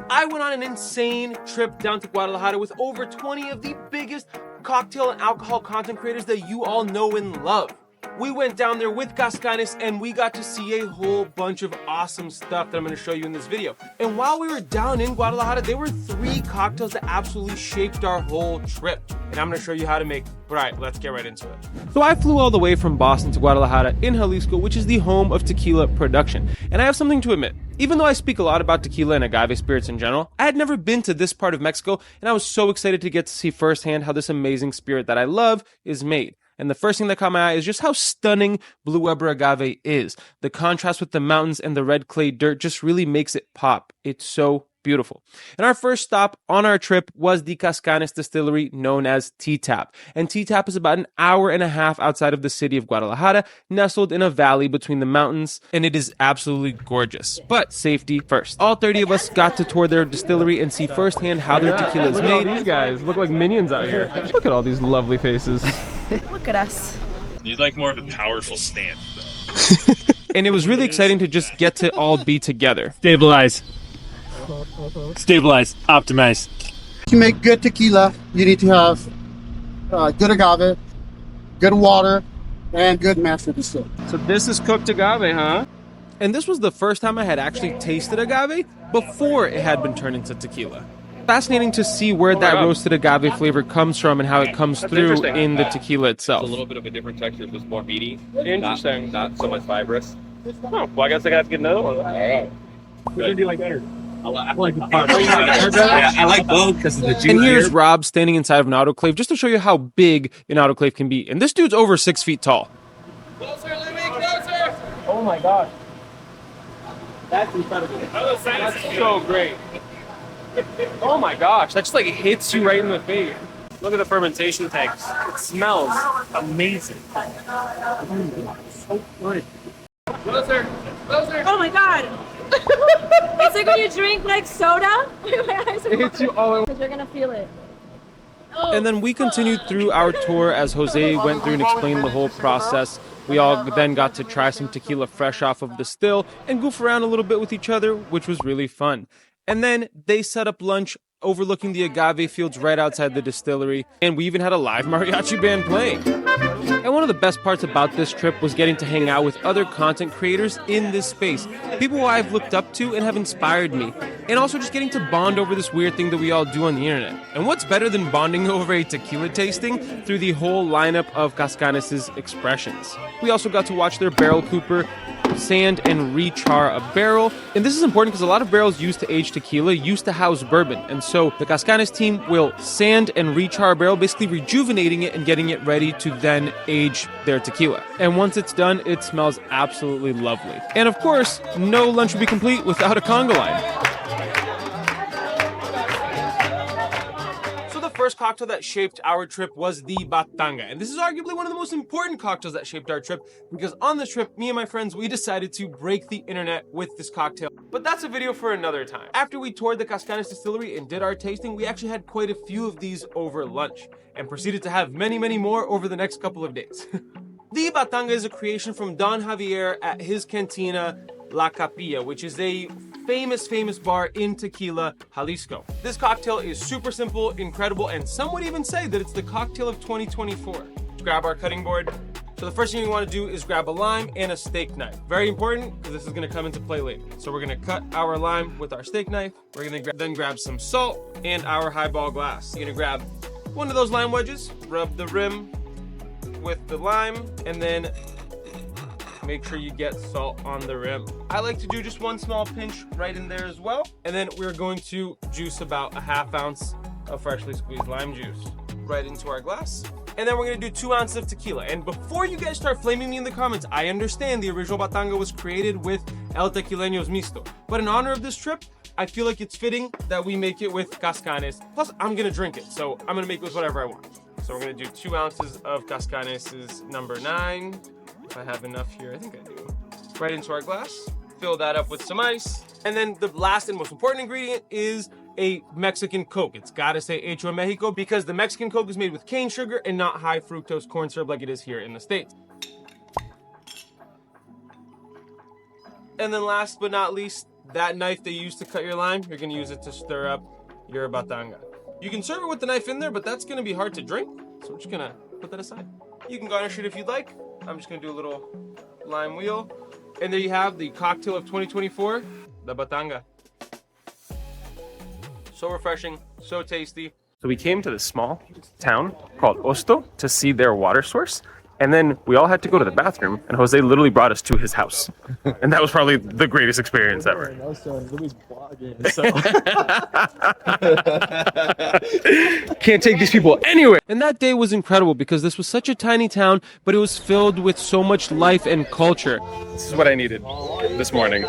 I went on an insane trip down to Guadalajara with over 20 of the biggest cocktail and alcohol content creators that you all know and love. We went down there with Cazcanes and we got to see a whole bunch of awesome stuff that I'm going to show you in this video. And while we were down in Guadalajara, there were 3 cocktails that absolutely shaped our whole trip. And I'm going to show you how to make. Right, let's get right into it. So I flew all the way from Boston to Guadalajara in Jalisco, which is the home of tequila production. And I have something to admit. Even though I speak a lot about tequila and agave spirits in general, I had never been to this part of Mexico, and I was so excited to get to see firsthand how this amazing spirit that I love is made. And the first thing that caught my eye is just how stunning Blue Weber agave is. The contrast with the mountains and the red clay dirt just really makes it pop. It's so beautiful. And our first stop on our trip was the Cazcanes Distillery, known as T-Tap. And T-Tap is about an hour and a half outside of the city of Guadalajara, nestled in a valley between the mountains, and it is absolutely gorgeous. But safety first. All 30 of us got to tour their distillery and see firsthand how their tequila is made. These guys look like minions out here. Look at all these lovely faces. Look at us. You'd like more of a powerful stance. And it was really exciting to just get to all be together. Stabilize, optimize. To make good tequila, you need to have good agave, good water, and good master distilled. So this is cooked agave, huh? And this was the first time I had actually tasted agave before it had been turned into tequila. Fascinating to see where that roasted agave flavor comes from and how it comes through in the tequila itself. It's a little bit of a different texture. It's more meaty. Interesting. Not so much fibrous. Oh, well, I guess I gotta have to get another one. Which one do you like better? I like the part. Yeah, I like both because of the juice. And here's Rob standing inside of an autoclave just to show you how big an autoclave can be. And this dude's over 6 feet tall. Closer, Louis, closer! Oh my gosh. That's incredible. That's so great. Oh my gosh, that just like hits you right in the face. Look at the fermentation tanks. It smells amazing. So good. Closer, closer! Oh my god. It's like when you drink like soda. It hits you all over. Because you're gonna feel it. And then we continued through our tour as Jose went through and explained the whole process. We all then got to try some tequila fresh off of the still and goof around a little bit with each other, which was really fun. And then they set up lunch overlooking the agave fields right outside the distillery, and we even had a live mariachi band playing. And one of the best parts about this trip was getting to hang out with other content creators in this space, people who I've looked up to and have inspired me, and also just getting to bond over this weird thing that we all do on the internet. And what's better than bonding over a tequila tasting through the whole lineup of Cazcanes' expressions? We also got to watch their barrel cooper sand and rechar a barrel. And this is important because a lot of barrels used to age tequila used to house bourbon. And so the Cazcanes team will sand and rechar a barrel, basically rejuvenating it and getting it ready to then age their tequila. And once it's done, it smells absolutely lovely. And of course, no lunch would be complete without a conga line. First cocktail that shaped our trip was the Batanga, and this is arguably one of the most important cocktails that shaped our trip, because on this trip, me and my friends, we decided to break the internet with this cocktail. But that's a video for another time. After we toured the Cazcanes Distillery and did our tasting, we actually had quite a few of these over lunch, and proceeded to have many, many more over the next couple of days. The Batanga is a creation from Don Javier at his cantina, La Capilla, which is a famous bar in Tequila, Jalisco. This cocktail is super simple, incredible, and some would even say that it's the cocktail of 2024. Let's grab our cutting board. So the first thing you want to do is grab a lime and a steak knife. Very important, because this is going to come into play later. So we're going to cut our lime with our steak knife. We're going to then grab some salt and our highball glass. You're going to grab one of those lime wedges, rub the rim with the lime, and then make sure you get salt on the rim. I like to do just one small pinch right in there as well. And then we're going to juice about a ½ ounce of freshly squeezed lime juice right into our glass. And then we're gonna do 2 ounces of tequila. And before you guys start flaming me in the comments, I understand the original Batanga was created with El Tequileños Mixto. But in honor of this trip, I feel like it's fitting that we make it with Cazcanes. Plus, I'm gonna drink it, so I'm gonna make it with whatever I want. So we're gonna do 2 ounces of Cazcanes' number 9. If I have enough here, I think I do. Right into our glass, fill that up with some ice. And then the last and most important ingredient is a Mexican Coke. It's gotta say Hecho en Mexico because the Mexican Coke is made with cane sugar and not high fructose corn syrup like it is here in the States. And then last but not least, that knife they use to cut your lime, you're gonna use it to stir up your Batanga. You can serve it with the knife in there, but that's gonna be hard to drink. So we're just gonna put that aside. You can garnish it if you'd like. I'm just gonna do a little lime wheel. And there you have the cocktail of 2024, the Batanga. So refreshing, so tasty. So we came to this small town called Osto to see their water source. And then we all had to go to the bathroom, and Jose literally brought us to his house. And that was probably the greatest experience ever. Can't take these people anywhere. And that day was incredible because this was such a tiny town, but it was filled with so much life and culture. This is what I needed this morning.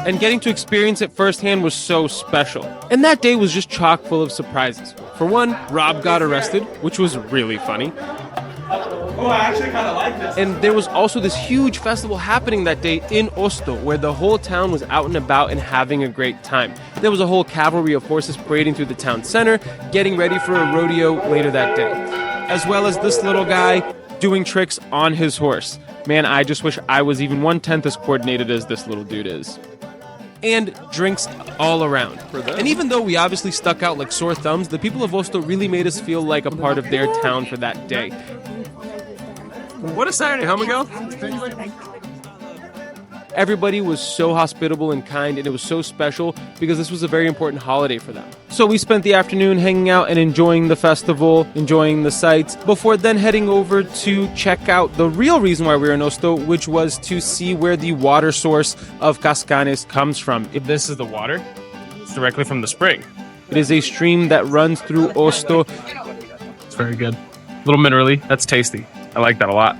And getting to experience it firsthand was so special. And that day was just chock full of surprises. For one, Rob got arrested, which was really funny. Oh, I actually kind of like this. And there was also this huge festival happening that day in Osto, where the whole town was out and about and having a great time. There was a whole cavalry of horses parading through the town center, getting ready for a rodeo later that day. As well as this little guy doing tricks on his horse. Man, I just wish I was even 1/10 as coordinated as this little dude is. And drinks all around. And even though we obviously stuck out like sore thumbs, the people of Osto really made us feel like a part of their town for that day. What a Saturday, huh, Miguel? Everybody was so hospitable and kind, and it was so special because this was a very important holiday for them. So we spent the afternoon hanging out and enjoying the festival, enjoying the sights, before then heading over to check out the real reason why we were in Osto, which was to see where the water source of Cazcanes comes from. If this is the water, it's directly from the spring. It is a stream that runs through Osto. It's very good. A little minerally. That's tasty. I like that a lot.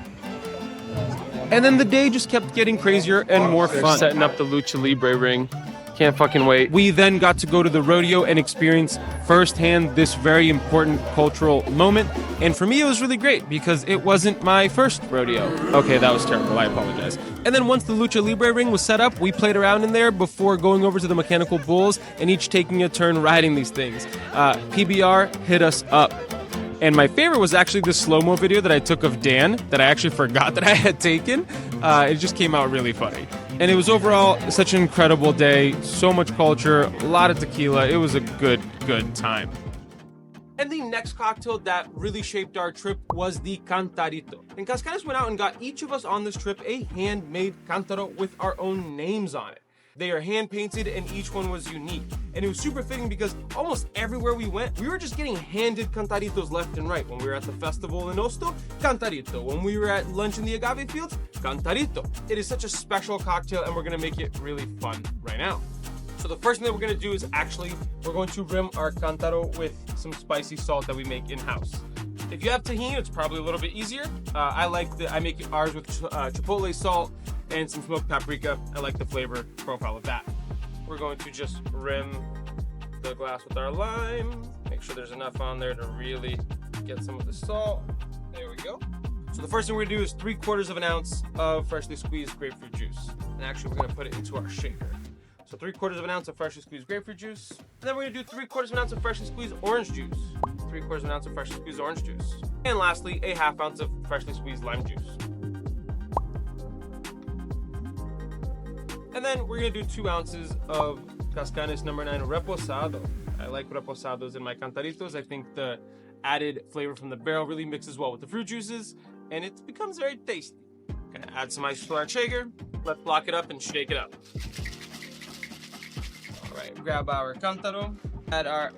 And then the day just kept getting crazier and more fun. Setting up the Lucha Libre ring. Can't fucking wait. We then got to go to the rodeo and experience firsthand this very important cultural moment. And for me, it was really great because it wasn't my first rodeo. Okay, that was terrible. I apologize. And then once the Lucha Libre ring was set up, we played around in there before going over to the mechanical bulls and each taking a turn riding these things. PBR hit us up. And my favorite was actually this slow-mo video that I took of Dan that I actually forgot that I had taken. It just came out really funny. And it was overall such an incredible day, so much culture, a lot of tequila. It was a good time. And the next cocktail that really shaped our trip was the Cantarito. And Cazcanes went out and got each of us on this trip a handmade Cantaro with our own names on it. They are hand painted and each one was unique. And it was super fitting because almost everywhere we went, we were just getting handed Cantaritos left and right. When we were at the festival in Osto, Cantarito. When we were at lunch in the Agave fields, Cantarito. It is such a special cocktail and we're gonna make it really fun right now. So the first thing that we're gonna do is we're going to rim our Cantaro with some spicy salt that we make in-house. If you have tahini, it's probably a little bit easier. I make ours with chipotle salt and some smoked paprika. I like the flavor profile of that. We're going to just rim the glass with our lime. Make sure there's enough on there to really get some of the salt. There we go. So the first thing we're gonna do is 3/4 of an ounce of freshly squeezed grapefruit juice. And actually we're gonna put it into our shaker. So 3/4 of an ounce of freshly squeezed grapefruit juice. And then we're gonna do 3/4 of an ounce of freshly squeezed orange juice. 3/4 of an ounce of freshly squeezed orange juice. And lastly, a 1/2 ounce of freshly squeezed lime juice. And then we're gonna do 2 ounces of Cazcanes No. 9 Reposado. I like reposados in my cantaritos. I think the added flavor from the barrel really mixes well with the fruit juices, and it becomes very tasty. Gonna add some ice to our shaker. Let's block it up and shake it up. All right, grab our Cantaro, add our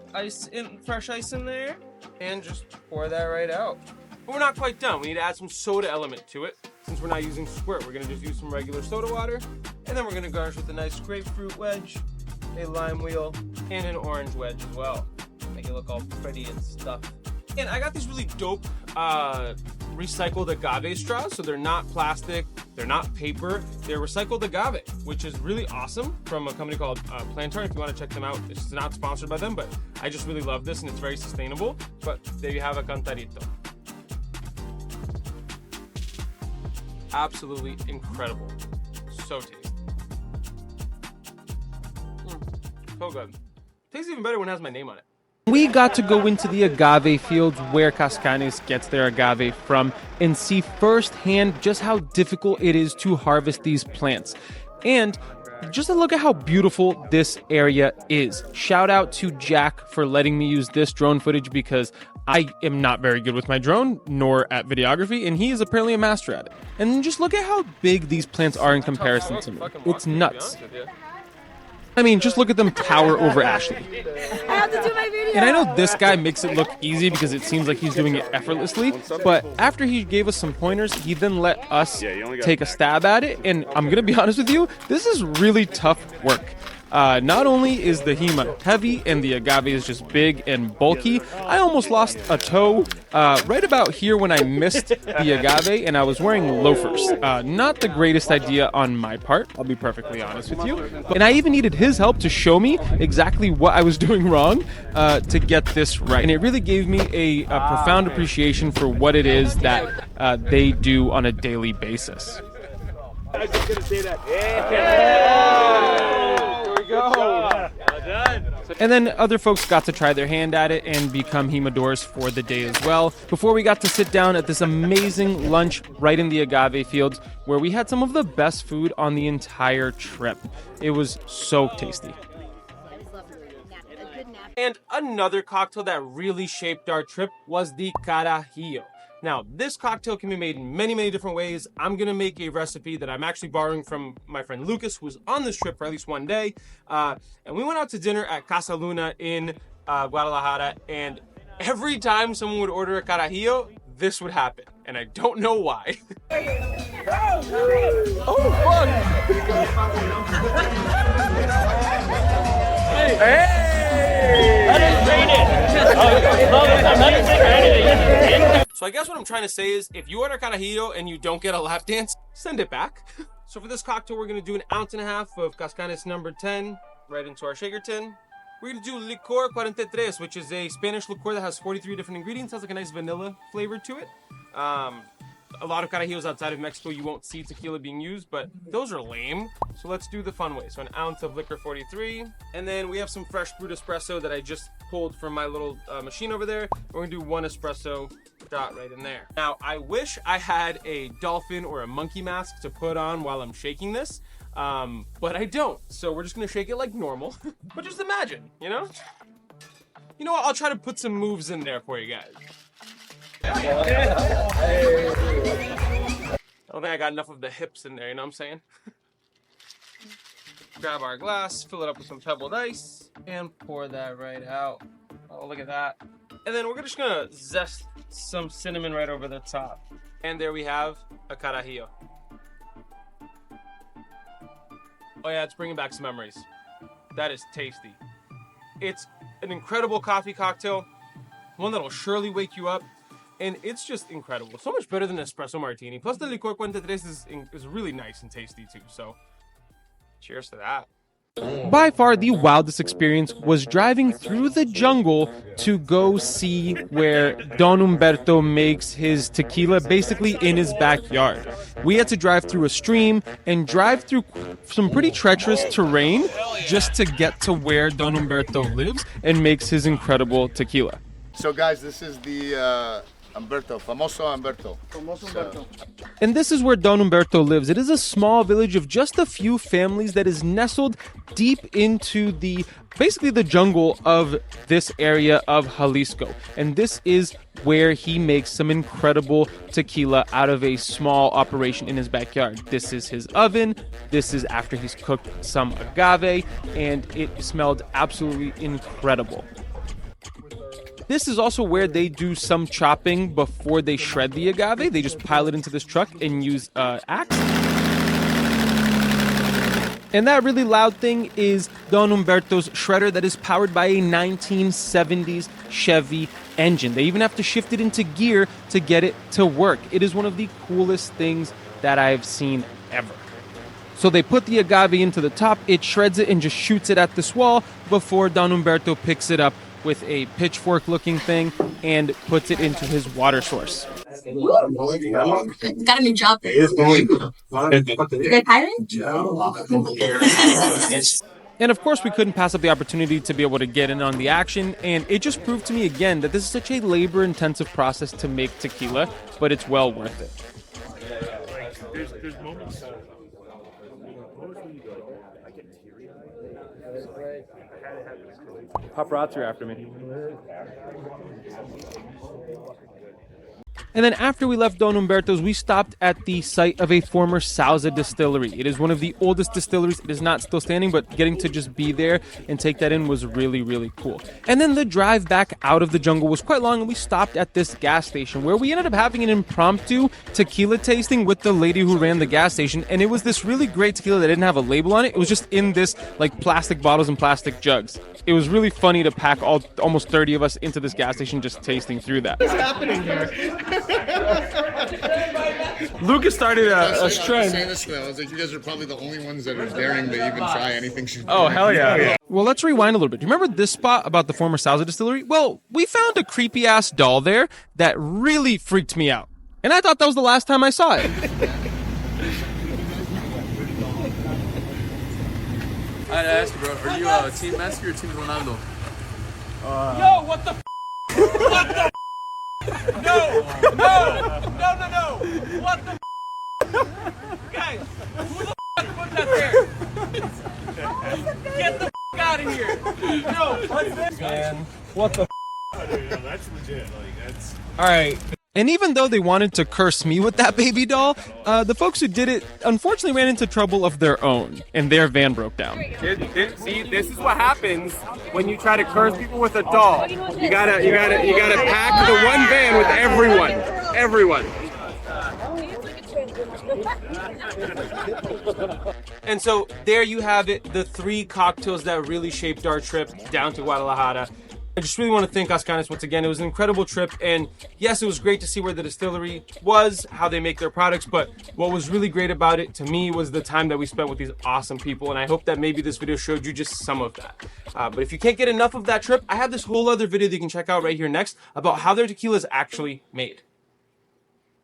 fresh ice in there, and just pour that right out. But we're not quite done. We need to add some soda element to it. Since we're not using squirt, we're gonna just use some regular soda water, and then we're gonna garnish with a nice grapefruit wedge, a lime wheel, and an orange wedge as well. Make it look all pretty and stuff. And I got these really dope recycled agave straws. So they're not plastic, they're not paper, they're recycled agave, which is really awesome, from a company called Plantar. If you want to check them out, it's not sponsored by them, but I just really love this and it's very sustainable. But there you have a Cantarito. Absolutely incredible. So tasty. So good. Tastes even better when it has my name on it. We got to go into the agave fields where Cazcanes gets their agave from and see firsthand just how difficult it is to harvest these plants. And just a look at how beautiful this area is. Shout out to Jack for letting me use this drone footage because I am not very good with my drone, nor at videography, and he is apparently a master at it. And then just look at how big these plants are in comparison to me. It's nuts. I mean, just look at them tower over Ashley. I have to do my video. And I know this guy makes it look easy because it seems like he's doing it effortlessly, but after he gave us some pointers, he then let us take a stab at it, and I'm going to be honest with you, this is really tough work. Not only is the Hima heavy and the agave is just big and bulky, I almost lost a toe right about here when I missed the agave and I was wearing loafers. Not the greatest idea on my part, I'll be perfectly honest with you. And I even needed his help to show me exactly what I was doing wrong to get this right. And it really gave me a profound appreciation for what it is that they do on a daily basis. I was just gonna say that. And then other folks got to try their hand at it and become Himadors for the day as well, before we got to sit down at this amazing lunch right in the agave fields where we had some of the best food on the entire trip. It was so tasty. And another cocktail that really shaped our trip was the Carajillo. Now, this cocktail can be made in many, many different ways. I'm gonna make a recipe that I'm actually borrowing from my friend Lucas, who was on this trip for at least one day. And we went out to dinner at Casa Luna in Guadalajara, and every time someone would order a Carajillo, this would happen. And I don't know why. Oh, fuck! Hey! So I guess what I'm trying to say is, if you order Carajillo and you don't get a lap dance, send it back. So for this cocktail, we're gonna do 1.5 ounces of Cazcanes number 10 right into our shaker tin. We're gonna do Licor 43, which is a Spanish liqueur that has 43 different ingredients. Has like a nice vanilla flavor to it. A lot of Carajillos outside of Mexico, you won't see tequila being used, but those are lame. So let's do the fun way. So 1 ounce of Licor 43. And then we have some fresh brewed espresso that I just pulled from my little machine over there. We're gonna do 1 espresso shot right in there. Now, I wish I had a dolphin or a monkey mask to put on while I'm shaking this, but I don't. So we're just gonna shake it like normal. But just imagine, you know? You know what, I'll try to put some moves in there for you guys. I don't think I got enough of the hips in there, you know what I'm saying? Grab our glass, fill it up with some pebbled ice, and pour that right out. Oh, look at that. And then we're just gonna zest some cinnamon right over the top. And there we have a Carajillo. Oh yeah, it's bringing back some memories. That is tasty. It's an incredible coffee cocktail, one that'll surely wake you up. And it's just incredible. So much better than an espresso martini. Plus the Licor 43 is really nice and tasty too. So cheers to that. By far the wildest experience was driving through the jungle to go see where Don Humberto makes his tequila, basically in his backyard. We had to drive through a stream and drive through some pretty treacherous terrain just to get to where Don Humberto lives and makes his incredible tequila. So guys, this is the Humberto, famoso Humberto. And this is where Don Humberto lives. It is a small village of just a few families that is nestled deep into basically the jungle of this area of Jalisco. And this is where he makes some incredible tequila out of a small operation in his backyard. This is his oven. This is after he's cooked some agave, and it smelled absolutely incredible. This is also where they do some chopping before they shred the agave. They just pile it into this truck and use axe. And that really loud thing is Don Humberto's shredder that is powered by a 1970s Chevy engine. They even have to shift it into gear to get it to work. It is one of the coolest things that I've seen ever. So they put the agave into the top, it shreds it and just shoots it at this wall before Don Humberto picks it up with a pitchfork looking thing and puts it into his water source. Got a new job. You guys hiring? And of course, we couldn't pass up the opportunity to be able to get in on the action, and it just proved to me again that this is such a labor-intensive process to make tequila, but it's well worth it. There's moments. Paparazzi are after me. And then after we left Don Humberto's, we stopped at the site of a former Sauza distillery. It is one of the oldest distilleries. It is not still standing, but getting to just be there and take that in was really, really cool. And then the drive back out of the jungle was quite long, and we stopped at this gas station where we ended up having an impromptu tequila tasting with the lady who ran the gas station. And it was this really great tequila that didn't have a label on it. It was just in this like plastic bottles and plastic jugs. It was really funny to pack almost 30 of us into this gas station just tasting through that. What's happening here? Lucas started a trend. I was like, you guys are probably the only ones that are daring to even try anything she's doing. Oh, hell yeah. Well, let's rewind a little bit. Do you remember this spot about the former Sauza distillery? Well, we found a creepy-ass doll there that really freaked me out. And I thought that was the last time I saw it. I had to ask you, bro, are you Team Messi or Team Ronaldo? Yo, what the What the No! What the Guys, who the put that there? Get the out of here! No, what's this? Man, what the That's legit. Like, that's... Alright. And even though they wanted to curse me with that baby doll, the folks who did it unfortunately ran into trouble of their own, and their van broke down. See, this is what happens when you try to curse people with a doll. You gotta pack the one van with everyone. And so there you have it, the 3 cocktails that really shaped our trip down to Guadalajara. I just really want to thank Cazcanes once again. It was an incredible trip, and yes, it was great to see where the distillery was, how they make their products, but what was really great about it to me was the time that we spent with these awesome people, and I hope that maybe this video showed you just some of that. But if you can't get enough of that trip, I have this whole other video that you can check out right here next about how their tequila is actually made.